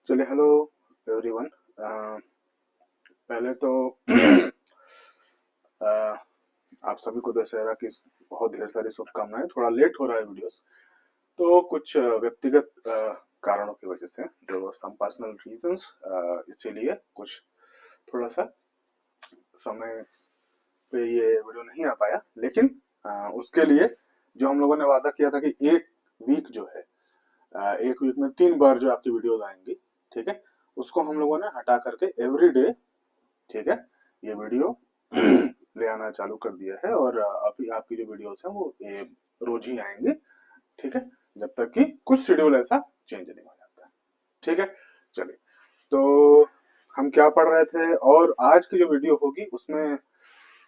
चलिए, hello everyone. पहले तो अ, आप सभी को दशहरा की बहुत ढेर सारी शुभकामनाएं। थोड़ा लेट हो रहा है वीडियोस, तो कुछ व्यक्तिगत कारणों की वजह से, जो सम पर्सनल रीजंस, इसीलिए कुछ थोड़ा सा समय पे ये वीडियो नहीं आ पाया। लेकिन उसके लिए जो हम लोगों ने वादा किया था कि एक वीक जो है, एक वीक में 3 बार जो आपकी वीडियोस आएंगी, ठीक है, उसको हम लोगों ने हटा करके एवरी डे, ठीक है, ये वीडियो ले आना चालू कर दिया है। और अभी आपकी जो वीडियोस हैं वो ये रोज ही आएंगे, ठीक है, जब तक कि कुछ शेड्यूल ऐसा चेंज नहीं हो जाता है। ठीक है, चलिए। तो हम क्या पढ़ रहे थे, और आज की जो वीडियो होगी उसमें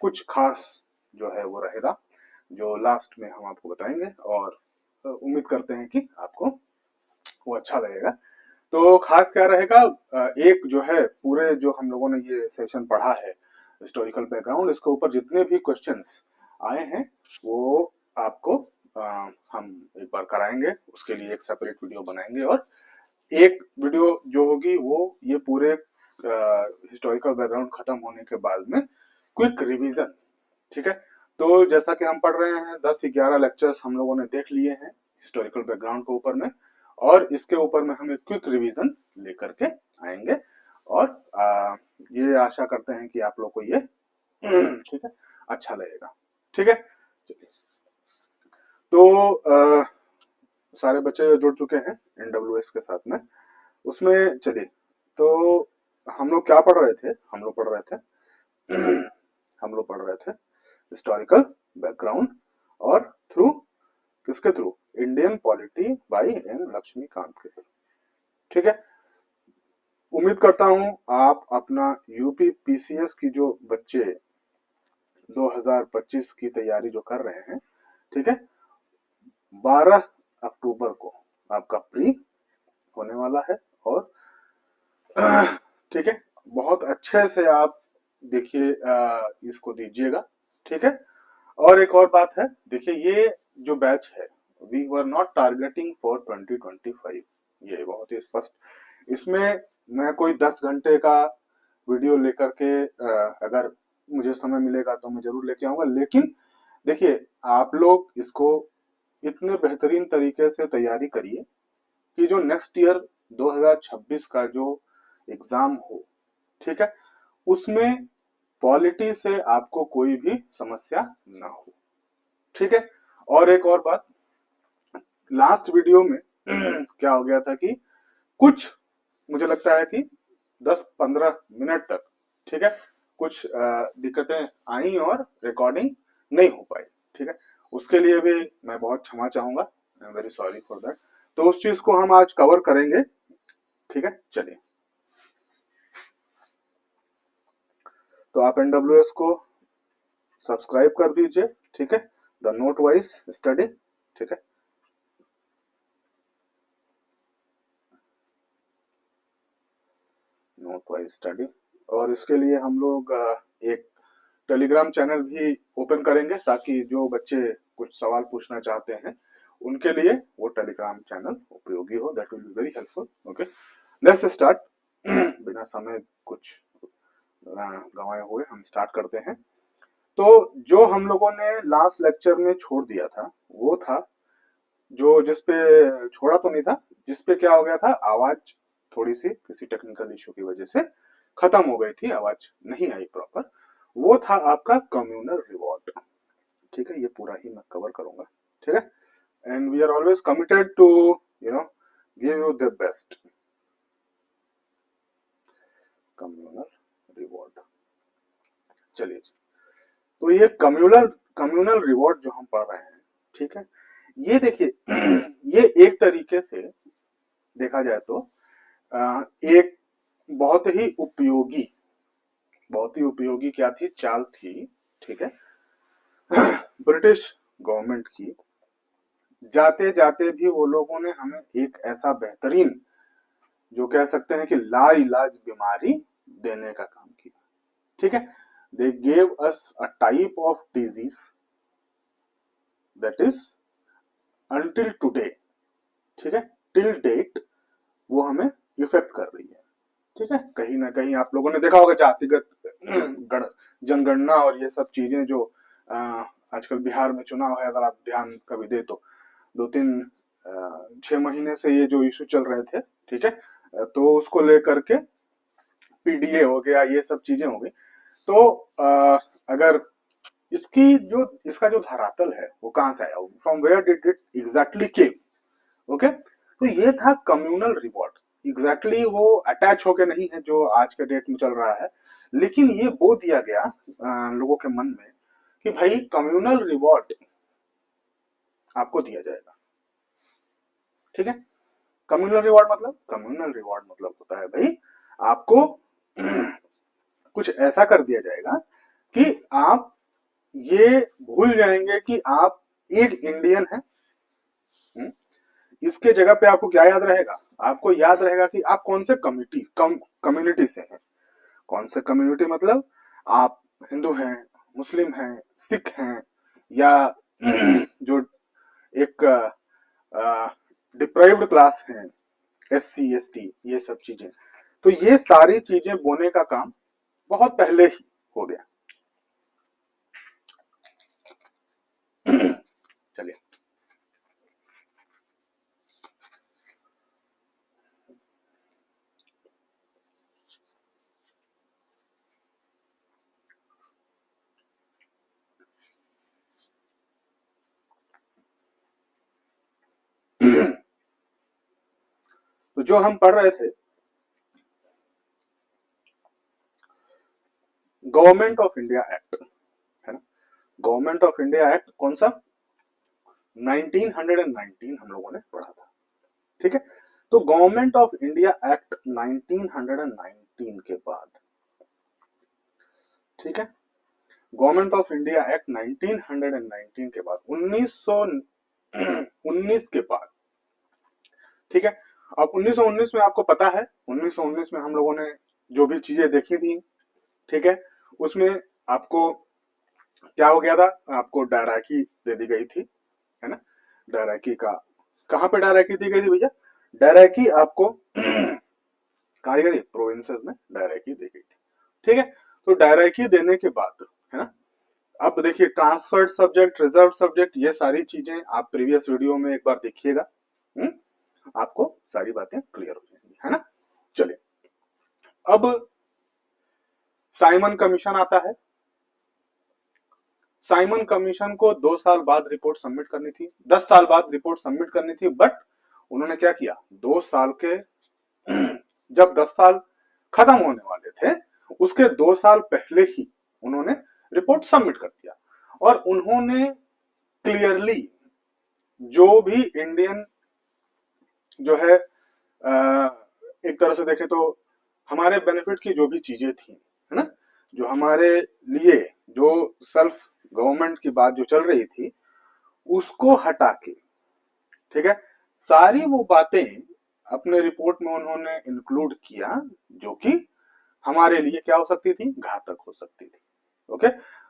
कुछ खास जो है वो रहेगा, जो लास्ट में हम आपको बताएंगे, और उम्मीद करते हैं कि आपको वो अच्छा लगेगा। तो खास क्या रहेगा, एक जो है पूरे जो हम लोगों ने ये सेशन पढ़ा है हिस्टोरिकल बैकग्राउंड, इसके ऊपर जितने भी क्वेश्चंस आए हैं वो आपको हम एक बार कराएंगे। उसके लिए एक सेपरेट वीडियो बनाएंगे, और एक वीडियो जो होगी वो ये पूरे हिस्टोरिकल बैकग्राउंड खत्म होने के बाद में क्विक रिवीजन। ठीक है, तो जैसा कि हम पढ़ रहे हैं 10-11 लेक्चर्स हम लोगों ने देख लिए हैं हिस्टोरिकल बैकग्राउंड के ऊपर में, और इसके ऊपर में हम एक क्विक रिवीजन लेकर के आएंगे। और ये आशा करते हैं कि आप लोग को ये ठीक है, अच्छा लगेगा। ठीक है, तो सारे बच्चे जुड़ चुके हैं NWS के साथ में। उसमें चलिए, तो हम लोग क्या पढ़ रहे थे, हम लोग पढ़ रहे थे हिस्टोरिकल बैकग्राउंड, और थ्रू किसके through, Indian polity by N Laxmikanth के थ्रू। ठीक है, उम्मीद करता हूं आप अपना यूपी PCS की जो बच्चे 2025 की तैयारी जो कर रहे हैं, ठीक है, 12 अक्टूबर को आपका प्री होने वाला है। और ठीक है, बहुत अच्छे से आप देखिए, इसको दीजिएगा। ठीक है, और एक और बात है, देखिए ये जो बैच है, we were not targeting for 2025, ये बहुत ही स्पष्ट। इसमें मैं कोई 10 घंटे का वीडियो लेकर के अगर मुझे समय मिलेगा तो मैं जरूर लेके आऊंगा। लेकिन देखिए, आप लोग इसको इतने बेहतरीन तरीके से तैयारी करिए कि जो नेक्स्ट ईयर 2026 का जो एग्जाम हो, ठीक है, उसमें पॉलिटी से आपको कोई भी समस्या ना हो। ठीक है, और एक और बात, लास्ट वीडियो में क्या हो गया था कि कुछ, मुझे लगता है कि 10-15 मिनट तक, ठीक है, कुछ दिक्कतें आई और रिकॉर्डिंग नहीं हो पाई। ठीक है, उसके लिए भी मैं बहुत क्षमा चाहूंगा, I am very sorry for that. तो उस चीज को हम आज कवर करेंगे। ठीक है, चलिए, तो आप NWS को सब्सक्राइब कर दीजिए। ठीक है, द नोट वाइज स्टडी। ठीक है, नोट वाइज स्टडी, और इसके लिए हम लोग एक टेलीग्राम चैनल भी ओपन करेंगे, ताकि जो बच्चे कुछ सवाल पूछना चाहते हैं उनके लिए वो टेलीग्राम चैनल उपयोगी हो। That will be very helpful. Okay, let's start. बिना समय कुछ गंवाए हुए हम स्टार्ट करते हैं। तो जो हम लोगों ने लास्ट लेक्चर में छोड़ दिया था वो था, जो जिसपे छोड़ा तो नहीं था, जिसपे क्या हो गया था, आवाज थोड़ी सी किसी टेक्निकल इश्यू की वजह से खत्म हो गई थी, आवाज नहीं आई प्रॉपर। वो था आपका कम्युनल रिवॉर्ड। ठीक है, ये पूरा ही मैं कवर करूंगा। ठीक है, and we are always committed to you know give you the best. Communal reward, चलिए जी। तो ये कम्युनल कम्युनल रिवॉर्ड जो हम पढ़ रहे हैं, ठीक है, ये देखिए ये एक तरीके से देखा जाए तो एक बहुत ही उपयोगी क्या थी, चाल थी। ठीक है, ब्रिटिश गवर्नमेंट की। जाते जाते भी वो लोगों ने हमें एक ऐसा बेहतरीन, जो कह सकते हैं कि लाइलाज बीमारी देने का काम किया। ठीक है, they gave us a type of disease that is until today, ठीक है, टिल डेट, वो हमें इफेक्ट कर रही है। ठीक है, कहीं ना कहीं आप लोगों ने देखा होगा जातिगत जनगणना और ये सब चीजें जो आजकल बिहार में चुनाव है, अगर आप ध्यान कभी दे तो 6 महीने से ये जो इशू चल रहे थे, ठीक है, तो उसको लेकर के पीडीए हो गया, ये सब चीजें हो गई। तो अगर इसका जो धरातल है वो कहां से आया, from where did it exactly came. Okay, तो ये था कम्युनल रिवॉर्ड। एग्जैक्टली वो अटैच होके नहीं है जो आज के डेट में चल रहा है, लेकिन ये बो दिया गया लोगों के मन में कि भाई कम्युनल रिवॉर्ड आपको दिया जाएगा। ठीक है, कम्युनल रिवॉर्ड मतलब होता है भाई आपको कुछ ऐसा कर दिया जाएगा कि आप ये भूल जाएंगे कि आप एक इंडियन हैं। इसके जगह पे आपको क्या याद रहेगा, आपको याद रहेगा कि आप कौन से कम्युनिटी से हैं। कौन से कम्युनिटी मतलब आप हिंदू हैं, मुस्लिम हैं, सिख हैं, या जो एक डिप्राइव्ड क्लास है, SC ST, ये सब चीजें। तो ये सारी चीजें बोने का काम बहुत पहले ही हो गया। चलिए, तो जो हम पढ़ रहे थे, गवर्नमेंट ऑफ इंडिया एक्ट है ना, गवर्नमेंट ऑफ इंडिया एक्ट कौन सा, 1919 हम लोगों ने पढ़ा था। ठीक है, तो गवर्नमेंट ऑफ इंडिया एक्ट 1919 के बाद, ठीक है, गवर्नमेंट ऑफ इंडिया एक्ट 1919 के बाद 1919 के बाद, ठीक है। अब 1919 में आपको पता है, 1919 में हम लोगों ने जो भी चीजें देखी थी, ठीक है, उसमें आपको क्या हो गया था, आपको डायराकी दे दी गई थी, है ना। डायराकी का कहां पे डायराकी दी गई थी भैया, डायराकी आपको कहा गई, प्रोविंसेस में डायराकी दी गई थी। ठीक है, तो डायराकी देने के बाद, है ना, अब देखिए ट्रांसफर्ड सब्जेक्ट, रिजर्व सब्जेक्ट, ये सारी चीजें आप प्रीवियस वीडियो में एक बार देखिएगा, आपको सारी बातें क्लियर हो जाएंगी, है ना। चलिए, अब साइमन कमीशन आता है। साइमन कमीशन को 2 साल बाद रिपोर्ट सबमिट करनी थी, 10 साल बाद रिपोर्ट सबमिट करनी थी, बट उन्होंने क्या किया, 2 साल के जब 10 साल खत्म होने वाले थे, उसके 2 साल पहले ही उन्होंने रिपोर्ट सबमिट कर दिया। और उन्होंने क्लियरली जो भी इंडियन जो है एक तरह से देखें तो हमारे बेनिफिट की जो भी चीजें थी, है ना, जो हमारे लिए जो सेल्फ गवर्नमेंट की बात जो चल रही थी, उसको हटा के, ठीक है, सारी वो बातें अपने रिपोर्ट में उन्होंने इंक्लूड किया जो कि हमारे लिए क्या हो सकती थी, घातक हो सकती थी। Okay,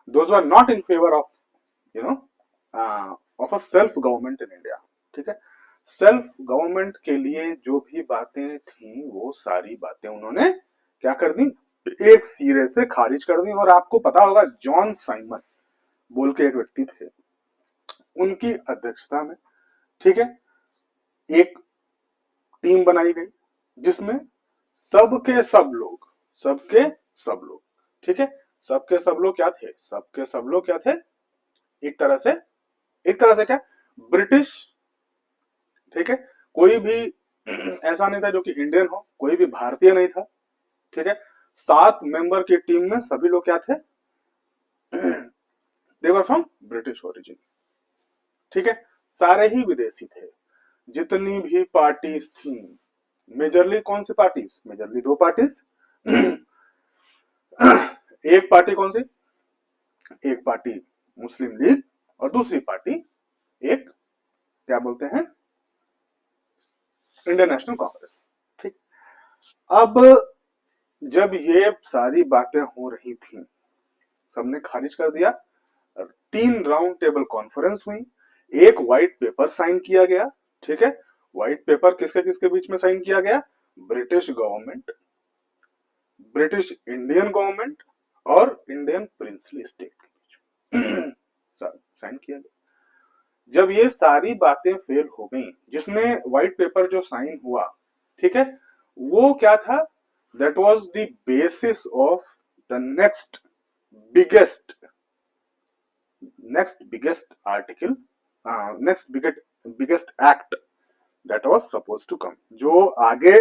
those were not in favour of you know of a self government in India. ठीक है, सेल्फ गवर्नमेंट के लिए जो भी बातें थी वो सारी बातें उन्होंने क्या कर दी, एक सिरे से खारिज कर दी। और आपको पता होगा जॉन साइमन बोल के एक व्यक्ति थे, उनकी अध्यक्षता में, ठीक है, एक टीम बनाई गई जिसमें सबके सब लोग, ठीक है, सबके सब लोग क्या थे, सबके सब लोग क्या थे, एक तरह से क्या, ब्रिटिश। ठीक है, कोई भी ऐसा नहीं था जो कि इंडियन हो, कोई भी भारतीय नहीं था। ठीक है, 7 मेंबर की टीम में सभी लोग क्या थे, दे वर फ्रॉम ब्रिटिश ओरिजिन। ठीक है, सारे ही विदेशी थे। जितनी भी पार्टीज थी, मेजरली कौन सी पार्टीज, मेजरली 2 पार्टीज। एक पार्टी कौन सी, एक पार्टी मुस्लिम लीग और दूसरी पार्टी एक क्या बोलते हैं, इंडियन नेशनल कांग्रेस। ठीक, अब जब ये सारी बातें हो रही थी, सबने खारिज कर दिया। 3 राउंड टेबल कॉन्फ्रेंस हुई, एक व्हाइट पेपर साइन किया गया। ठीक है, व्हाइट पेपर किसके किसके बीच में साइन किया गया, British government, British Indian government और इंडियन प्रिंसली स्टेट के बीच साइन किया गया। जब ये सारी बातें फेल हो गई, जिसमें व्हाइट पेपर जो साइन हुआ, ठीक है, वो क्या था, that was the basis of the biggest next biggest article, next biggest act that was suppose to come, जो आगे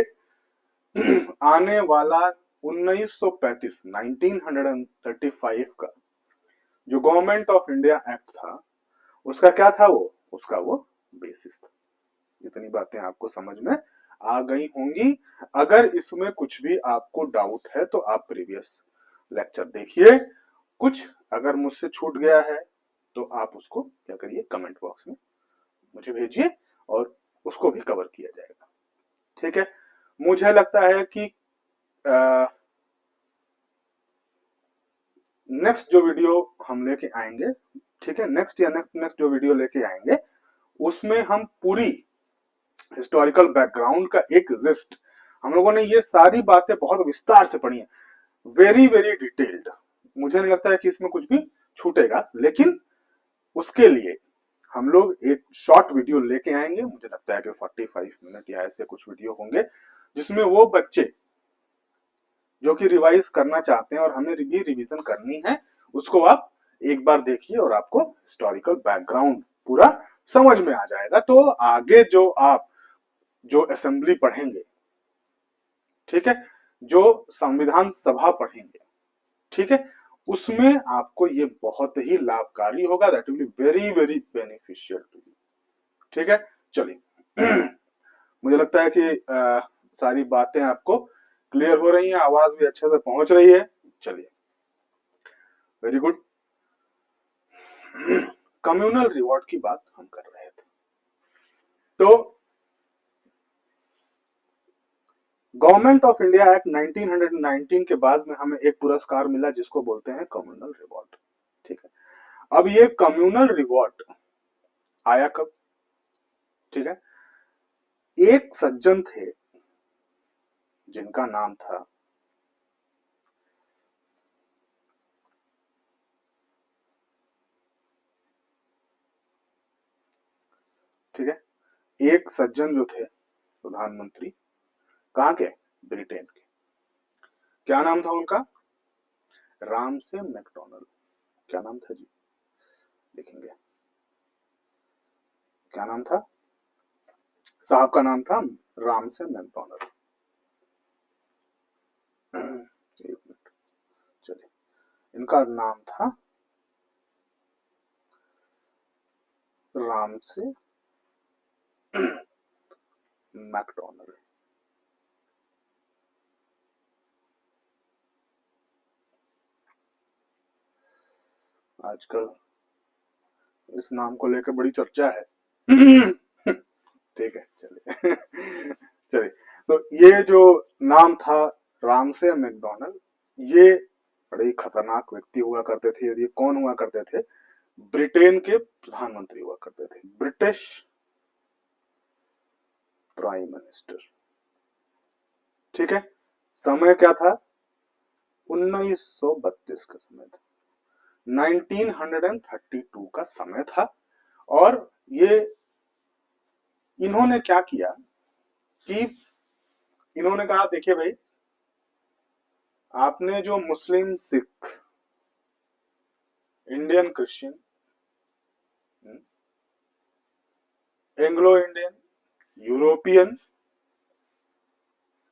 आने वाला 1935 1935 का जो गवर्नमेंट ऑफ इंडिया एक्ट था, उसका क्या था, उसका वो बेसिस था। इतनी बातें आपको समझ में आ गई होंगी। अगर इसमें कुछ भी आपको डाउट है तो आप प्रीवियस लेक्चर देखिए। कुछ अगर मुझसे छूट गया है तो आप उसको क्या करिए, कमेंट बॉक्स में मुझे भेजिए और उसको भी कवर किया जाएगा। ठीक है, मुझे लगता है कि नेक्स्ट जो वीडियो हम लेके आएंगे, ठीक है, नेक्स्ट जो वीडियो लेके आएंगे उसमें हम पूरी हिस्टोरिकल बैकग्राउंड का एक लिस्ट, हम लोगों ने ये सारी बातें बहुत विस्तार से पढ़ी है, वेरी वेरी डिटेल्ड। मुझे नहीं लगता है कि इसमें कुछ भी छूटेगा, लेकिन उसके लिए हम लोग एक शॉर्ट वीडियो लेके आएंगे। मुझे लगता है कि 45 मिनट या ऐसे कुछ वीडियो होंगे, जिसमें वो बच्चे जो कि रिवाइज करना चाहते हैं और हमें भी रिवीजन करनी है, उसको आप एक बार देखिए और आपको हिस्टोरिकल बैकग्राउंड पूरा समझ में आ जाएगा। तो आगे जो आप जो असेंबली पढ़ेंगे, ठीक है, जो संविधान सभा पढ़ेंगे, ठीक है, उसमें आपको ये बहुत ही लाभकारी होगा, that will be very very beneficial to you. ठीक है, चलिए मुझे लगता है कि सारी बातें आपको क्लियर हो रही हैं, आवाज भी अच्छे से पहुंच रही है। चलिए, वेरी गुड। कम्युनल रिवॉर्ड की बात हम कर रहे थे, तो गवर्नमेंट ऑफ इंडिया एक्ट 1919 के बाद में हमें एक पुरस्कार मिला जिसको बोलते हैं कम्युनल रिवॉर्ड। ठीक है, अब ये कम्युनल रिवॉर्ड आया कब? ठीक है, एक सज्जन थे जिनका नाम था ठीक है, एक सज्जन जो थे प्रधानमंत्री, कहां के? ब्रिटेन के। क्या नाम था उनका? Ramsay MacDonald. क्या नाम था जी? देखेंगे क्या नाम था साहब का। नाम था रामसे मैकडॉनल्ड। एक मिनट, चलिए, इनका नाम था रामसे मैकडॉनल्ड। आजकल इस नाम को लेकर बड़ी चर्चा है। ठीक है, चलिए चलिए, तो ये जो नाम था रामसे मैकडॉनल्ड, ये बड़े ही खतरनाक व्यक्ति हुआ करते थे। और ये कौन हुआ करते थे? ब्रिटेन के प्रधानमंत्री हुआ करते थे, ब्रिटिश प्राइम मिनिस्टर। ठीक है, समय क्या था? 1932 का समय था, 1932 का समय था। और ये इन्होंने क्या किया कि इन्होंने कहा, देखिए भाई, आपने जो Muslim, Sikh, Indian Christian, Anglo Indian, European,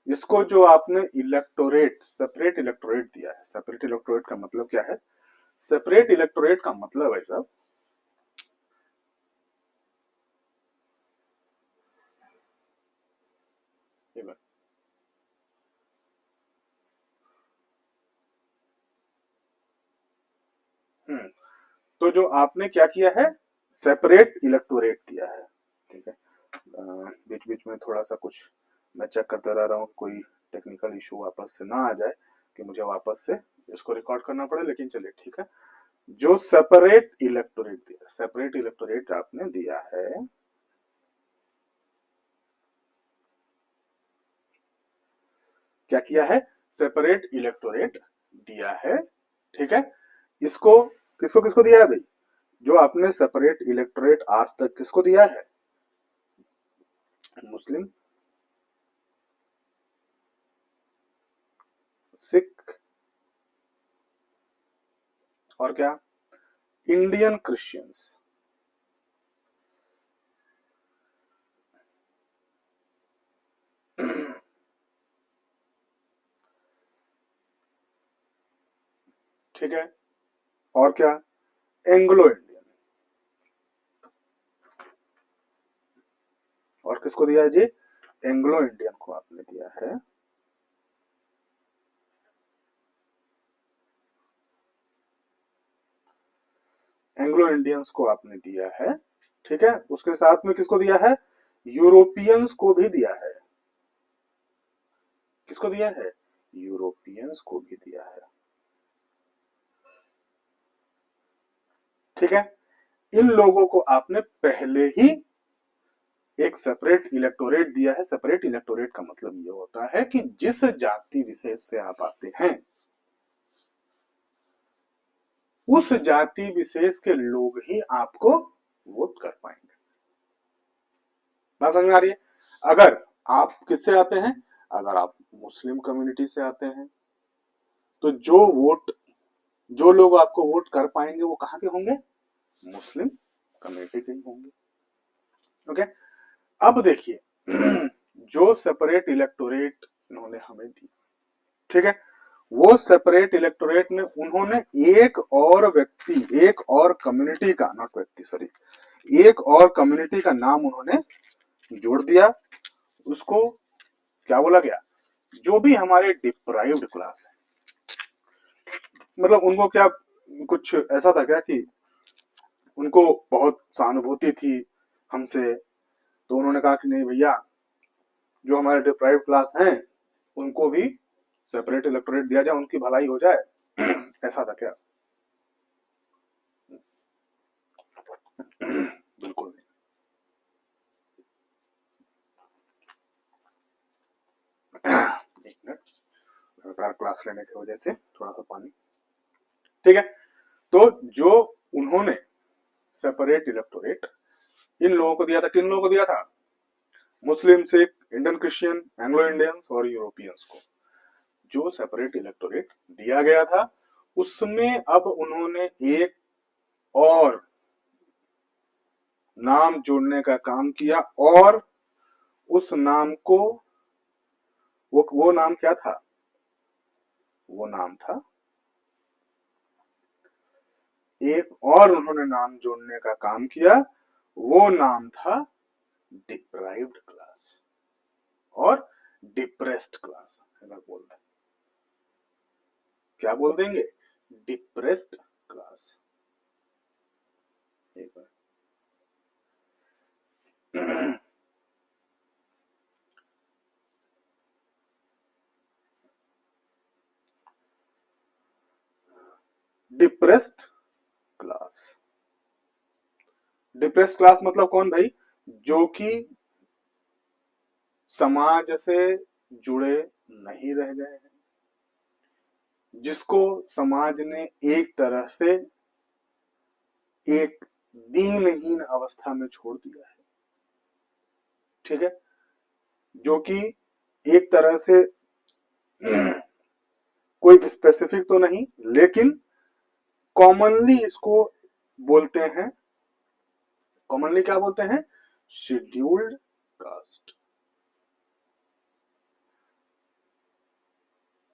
इसको जो आपने इलेक्टोरेट, सेपरेट इलेक्टोरेट दिया है। सेपरेट इलेक्टोरेट का मतलब क्या है? सेपरेट इलेक्टोरेट का मतलब है साहब, तो जो आपने क्या किया है, सेपरेट इलेक्टोरेट दिया है। ठीक है, बीच बीच में थोड़ा सा कुछ मैं चेक करता रह रहा हूँ, कोई टेक्निकल इशू वापस से ना आ जाए कि मुझे वापस से इसको रिकॉर्ड करना पड़े, लेकिन चलिए ठीक है। जो सेपरेट इलेक्टोरेट दिया, सेपरेट इलेक्टोरेट आपने दिया है, क्या किया है, सेपरेट इलेक्टोरेट दिया है। ठीक है, इसको किसको किसको दिया है भाई, जो आपने सेपरेट इलेक्टोरेट आज तक किसको दिया है, मुस्लिम, सिख, और क्या, इंडियन क्रिश्चियंस। ठीक है, और क्या, एंग्लो इंडियन। और किसको दिया है जी, एंग्लो इंडियन को आपने दिया है। एंग्लो इंडियंस को आपने दिया है। ठीक है, उसके साथ में किसको दिया है, यूरोपियंस को भी दिया है। किसको दिया है, यूरोपियंस को भी दिया है। ठीक है, इन लोगों को आपने पहले ही एक सेपरेट इलेक्टोरेट दिया है। सेपरेट इलेक्टोरेट का मतलब ये होता है कि जिस जाति विशेष से आप आते हैं उस जाति विशेष के लोग ही आपको वोट कर पाएंगे। बात समझ में आ रही है। अगर आप किससे आते हैं, अगर आप मुस्लिम कम्युनिटी से आते हैं तो जो लोग आपको वोट कर पाएंगे वो कहाँ के होंगे, मुस्लिम कम्युनिटी के ही होंगे। ओके, अब देखिए जो सेपरेट इलेक्टोरेट इन्होंने हमें दी, ठीक है, वो सेपरेट इलेक्टोरेट में उन्होंने एक और व्यक्ति, एक और कम्युनिटी का, नॉट व्यक्ति सॉरी, एक और कम्युनिटी का नाम उन्होंने जोड़ दिया। उसको क्या बोला गया, जो भी हमारे डिप्राइव्ड क्लास है, मतलब उनको क्या कुछ ऐसा था क्या कि उनको बहुत सहानुभूति थी हमसे, तो उन्होंने कहा कि नहीं भैया जो हमारे डिप्राइव्ड क्लास हैं उनको भी सेपरेट इलेक्टोरेट दिया जाए, उनकी भलाई हो जाए। ऐसा था क्या, बिल्कुल नहीं। एक मिनट, लगातार क्लास लेने की वजह से थोड़ा सा पानी। ठीक है, तो जो उन्होंने सेपरेट इलेक्टोरेट इन लोगों को दिया था, किन लोगों को दिया था, Muslim, Sikh, Indian Christian, Anglo Indians और यूरोपियंस को जो सेपरेट इलेक्टोरेट दिया गया था उसमें अब उन्होंने एक और नाम जोड़ने का काम किया। और उस नाम को वो नाम क्या था, वो नाम था, एक और उन्होंने नाम जोड़ने का काम किया, वो नाम था डिप्राइव्ड क्लास और डिप्रेस्ड क्लास। अगर बोल दें, क्या बोल देंगे, डिप्रेस्ड क्लास। एक बार डिप्रेस्ड क्लास। डिप्रेस्ड क्लास मतलब कौन भाई, जो कि समाज से जुड़े नहीं रह गए हैं, जिसको समाज ने एक तरह से एक दीनहीन अवस्था में छोड़ दिया है। ठीक है, जो कि एक तरह से कोई स्पेसिफिक तो नहीं, लेकिन कॉमनली इसको बोलते हैं, कॉमनली क्या बोलते हैं, शेड्यूल्ड कास्ट।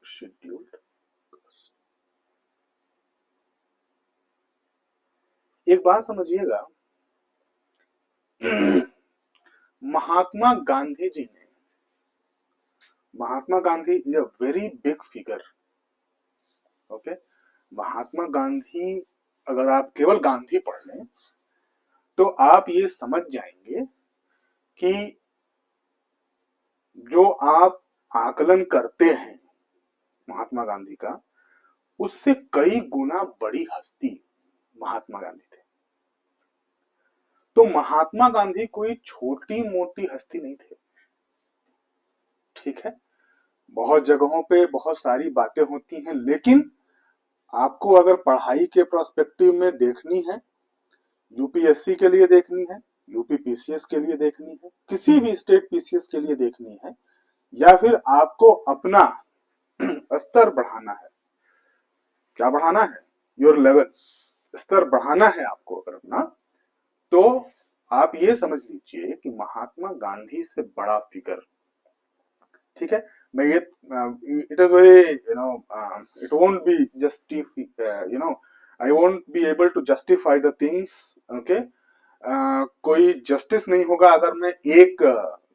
Scheduled caste. एक बात समझिएगा, महात्मा गांधी जी ने, Mahatma Gandhi is a very big figure. Okay, Mahatma Gandhi, अगर आप केवल गांधी पढ़ लें तो आप ये समझ जाएंगे कि जो आप आकलन करते हैं महात्मा गांधी का, उससे कई गुना बड़ी हस्ती महात्मा गांधी थे। तो महात्मा गांधी कोई छोटी मोटी हस्ती नहीं थे। ठीक है, बहुत जगहों पे बहुत सारी बातें होती हैं, लेकिन आपको अगर पढ़ाई के प्रोस्पेक्टिव में देखनी है, यूपीएससी के लिए देखनी है, यूपी पीसीएस के लिए देखनी है, किसी भी स्टेट पीसीएस के लिए देखनी है, या फिर आपको अपना स्तर बढ़ाना है, क्या बढ़ाना है, योर लेवल, स्तर बढ़ाना है आपको अगर अपना, तो आप ये समझ लीजिए कि महात्मा गांधी से बड़ा फिगर, ठीक है, मैं ये it is very it won't be you know I won't be able to justify the things, okay, कोई जस्टिस नहीं होगा अगर मैं एक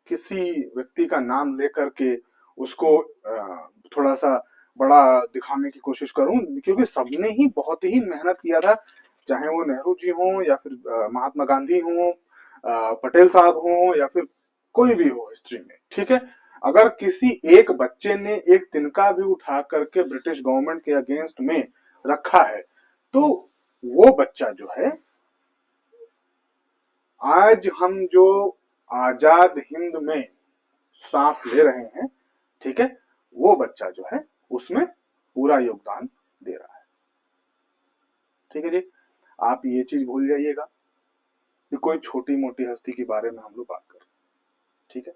किसी व्यक्ति का नाम लेकर के उसको थोड़ा सा बड़ा दिखाने की कोशिश करूं, क्योंकि सबने ही बहुत ही मेहनत किया था, चाहे वो नेहरू जी हों या फिर महात्मा गांधी हों, पटेल साहब हों या फिर कोई भी हो हिस्ट्री में, ठीक है। अगर किसी एक बच्चे ने एक तिनका भी उठा करके ब्रिटिश गवर्नमेंट के अगेंस्ट में रखा है, तो वो बच्चा जो है, आज हम जो आजाद हिंद में सांस ले रहे हैं, ठीक है, वो बच्चा जो है उसमें पूरा योगदान दे रहा है, ठीक है जी। आप ये चीज भूल जाइएगा कि कोई छोटी मोटी हस्ती के बारे में हम लोग बात कर रहे हैं, ठीक है।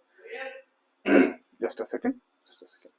Just a second, just a second.